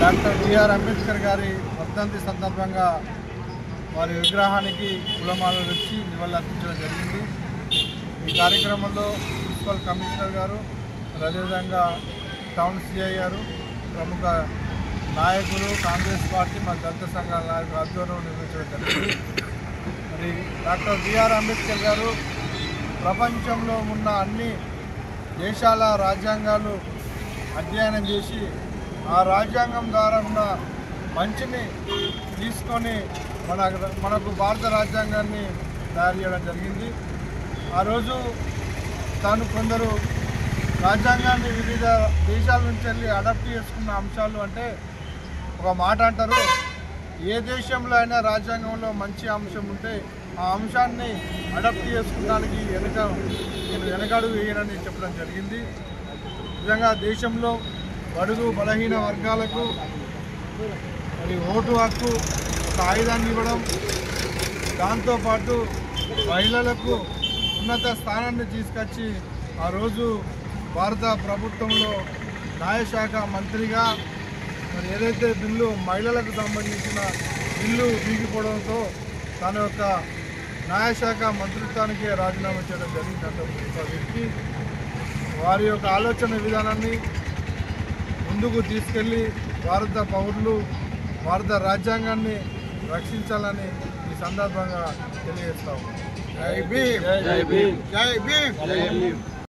Doctor BR Ambedkar గారి వర్ధంతి సందర్భంగా వారి విగ్రహానికి పూలమాలలు వచ్చి నివాళులర్పించడం జరిగింది। ఈ కార్యక్రమంలో మున్సిపల్ కమిషనర్ గారు, అదేవిధంగా టౌన్ సిఐ గారు, ప్రముఖ నాయకులు, కాంగ్రెస్ పార్టీ మరియు దళిత సంఘాల నాయకుల ఆధ్వర్యంలో నిర్వహించడం జరిగింది। మరి డాక్టర్ బిఆర్ అంబేద్కర్ గారు ప్రపంచంలో ఉన్న అన్ని దేశాల రాజ్యాంగాలు అధ్యయనం చేసి ఆ రాజ్యాంగం ద్వారా ఉన్న మంచిని తీసుకొని మనకు భారత రాజ్యాంగాన్ని తయారు చేయడం జరిగింది। ఆ రోజు తాను కొందరు రాజ్యాంగాన్ని వివిధ దేశాల నుంచి వెళ్ళి అడాప్ట్ చేసుకున్న అంశాలు అంటే ఒక మాట అంటారు, ఏ దేశంలో అయినా రాజ్యాంగంలో మంచి అంశం ఉంటే ఆ అంశాన్ని అడాప్ట్ చేసుకోవడానికి వెనకడుగు వేయనని చెప్పడం జరిగింది। నిజంగా దేశంలో బడుగు బలహీన వర్గాలకు మరి ఓటు హక్కు ఒక ఆయుధాన్ని ఇవ్వడం, దాంతోపాటు మహిళలకు ఉన్నత స్థానాన్ని తీసుకొచ్చి ఆ రోజు భారత ప్రభుత్వంలో న్యాయశాఖ మంత్రిగా మరి ఏదైతే బిల్లు మహిళలకు సంబంధించిన బిల్లు వీగిపోవడంతో తన యొక్క న్యాయశాఖ మంత్రిత్వానికే రాజీనామా చేయడం జరిగినటువంటి ఒక వ్యక్తి వారి యొక్క ఆలోచన విధానాన్ని ముందుకు తీసుకెళ్ళి భారత పౌరులు భారత రాజ్యాంగాన్ని రక్షించాలని ఈ సందర్భంగా తెలియజేస్తాము। జై భీమ్, జై భీమ్, జై భీమ్, జై భీమ్।